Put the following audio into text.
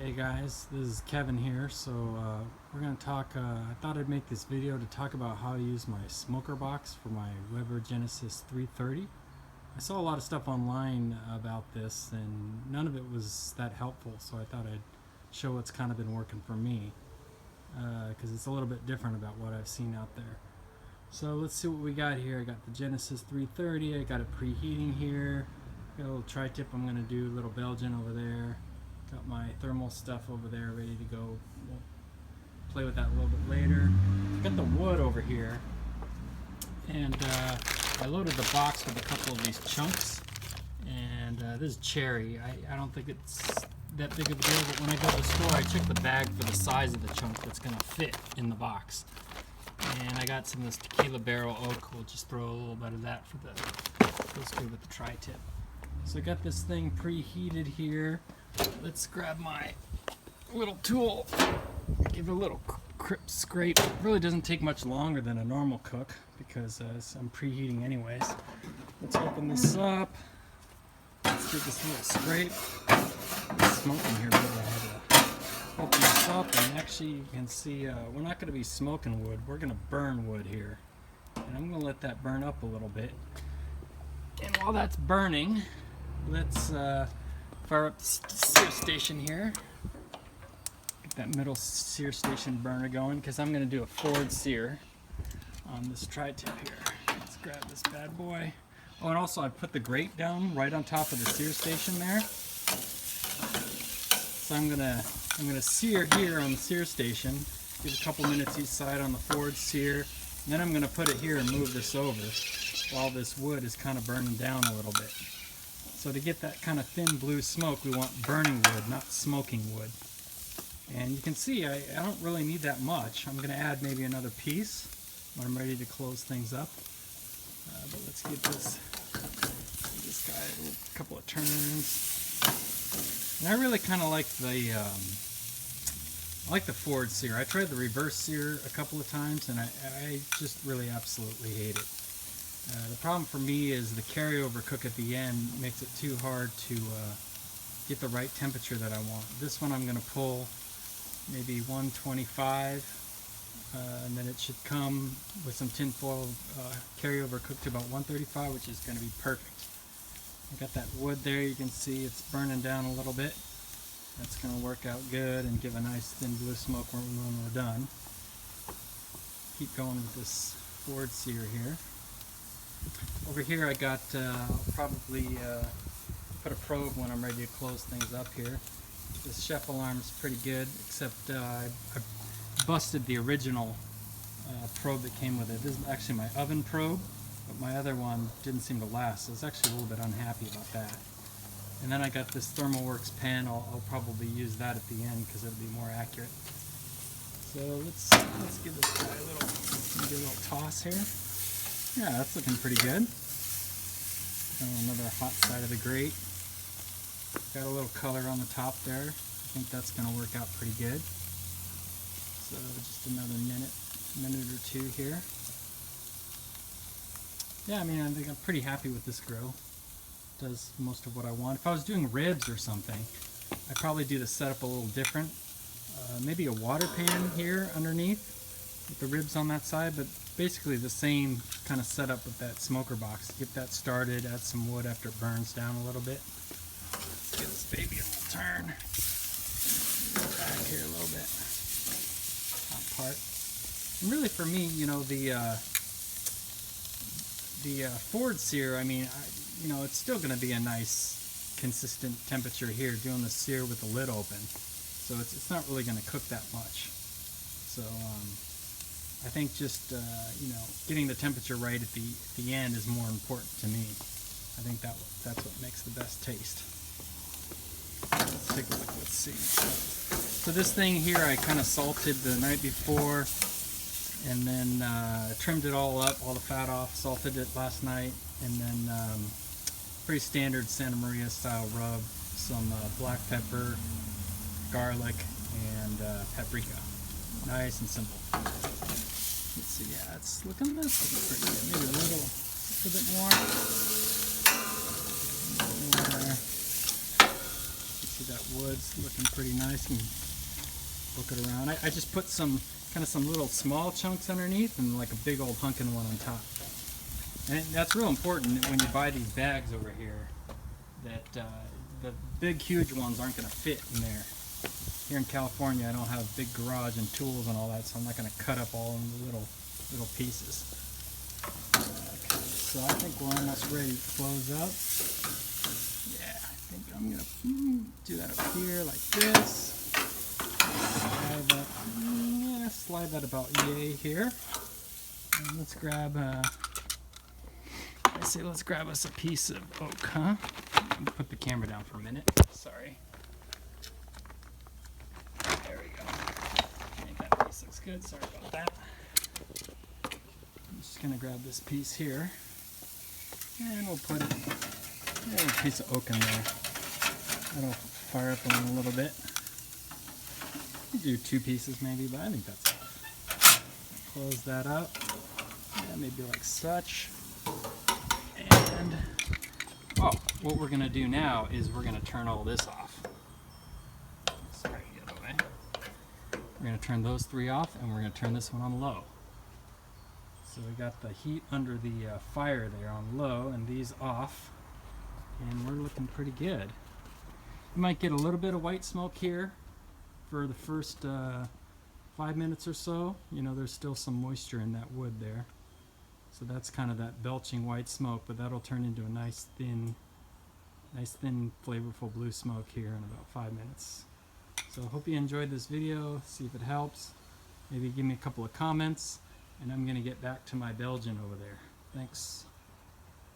Hey guys, this is Kevin here. So we're going to talk, I thought I'd make this video to talk about how I use my smoker box for my Weber Genesis 330. I saw a lot of stuff online about this and none of it was that helpful, so I thought I'd show what's kind of been working for me because it's a little bit different about what I've seen out there. So let's see what we got here. I got the Genesis 330, I got it preheating here, got a little tri-tip I'm going to do, a little Belgian over there. Got my thermal stuff over there ready to go. We'll play with that a little bit later. Got the wood over here, and I loaded the box with a couple of these chunks. And this is cherry. I don't think it's that big of a deal, but when I go to the store, I check the bag for the size of the chunk that's going to fit in the box. And I got some of this tequila barrel oak. We'll just throw a little bit of that for the goes good with the tri-tip. So I got this thing preheated here. Let's grab my little tool, give it a little scrape. It really doesn't take much longer than a normal cook because I'm preheating anyways. Let's open this up. Let's give this a little scrape. It's smoking here, but I had to open this up, and actually you can see we're not going to be smoking wood, we're going to burn wood here. And I'm going to let that burn up a little bit. And while that's burning, let's fire up the sear station here. Get that middle sear station burner going because I'm going to do a forward sear on this tri-tip here. Let's grab this bad boy. Oh, and also I put the grate down right on top of the sear station there. So I'm gonna sear here on the sear station. Give a couple minutes each side on the forward sear. And then I'm going to put it here and move this over while this wood is kind of burning down a little bit. So to get that kind of thin blue smoke, we want burning wood, not smoking wood. And you can see I don't really need that much. I'm going to add maybe another piece when I'm ready to close things up. But let's give this guy a couple of turns. And I really kind of like the forward sear. I tried the reverse sear a couple of times, and I just really absolutely hate it. The problem for me is the carryover cook at the end makes it too hard to get the right temperature that I want. This one I'm going to pull maybe 125, and then it should come with some tin foil carryover cooked to about 135, which is going to be perfect. I got that wood there, you can see it's burning down a little bit. That's going to work out good and give a nice thin blue smoke when we're done. Keep going with this forward sear here. Over here I got, I'll probably put a probe when I'm ready to close things up here. This chef alarm's pretty good, except I busted the original probe that came with it. This is actually my oven probe, but my other one didn't seem to last, so I was actually a little bit unhappy about that. And then I got this ThermalWorks pen. I'll probably use that at the end because it'll be more accurate. So let's give this guy a little toss here. Yeah, that's looking pretty good. Another hot side of the grate. Got a little color on the top there. I think that's going to work out pretty good. So just another minute or two here. Yeah, I mean, I think I'm pretty happy with this grill. It does most of what I want. If I was doing ribs or something, I'd probably do the setup a little different. Maybe a water pan here underneath with the ribs on that side, but basically the same kind of setup with that smoker box. Get that started, add some wood after it burns down a little bit. Let's give this baby a little turn. Back here a little bit. Top part. And really for me, you know, the forward sear, I mean, you know, it's still going to be a nice consistent temperature here doing the sear with the lid open. So it's not really going to cook that much. So I think just you know, getting the temperature right at the end is more important to me. I think that's what makes the best taste. Let's take a look. Let's see. So this thing here I kind of salted the night before, and then trimmed it all up, all the fat off. Salted it last night, and then pretty standard Santa Maria style rub. Some black pepper, garlic, and paprika. Nice and simple. Let's see, yeah, it's looking pretty good. Maybe a little bit more. See that wood's looking pretty nice. You can look it around. I just put some little small chunks underneath and like a big old hunkin' one on top. And that's real important when you buy these bags over here, that the big huge ones aren't going to fit in there. Here in California I don't have a big garage and tools and all that, so I'm not going to cut up all in the little pieces. Okay, so I think we're almost ready to close up. Yeah, I think I'm going to do that up here like this. Slide that about yay here. And let's grab let's grab us a piece of oak, huh? Put the camera down for a minute. Sorry. There we go. I think that piece looks good. Sorry about that. I'm just gonna grab this piece here, and we'll put a piece of oak in there. That'll fire up a little bit. Do 2 pieces maybe, but I think that's enough. Close that up. Yeah, maybe like such. And what we're gonna do now is we're gonna turn all this off. Sorry, the other way. We're gonna turn those 3 off, and we're gonna turn this one on low. So we got the heat under the fire there on low, and these off, and we're looking pretty good. You might get a little bit of white smoke here for the first 5 minutes or so. You know, there's still some moisture in that wood there. So that's kind of that belching white smoke, but that'll turn into a nice thin, flavorful blue smoke here in about 5 minutes. So I hope you enjoyed this video. See if it helps. Maybe give me a couple of comments, and I'm going to get back to my Belgian over there. Thanks.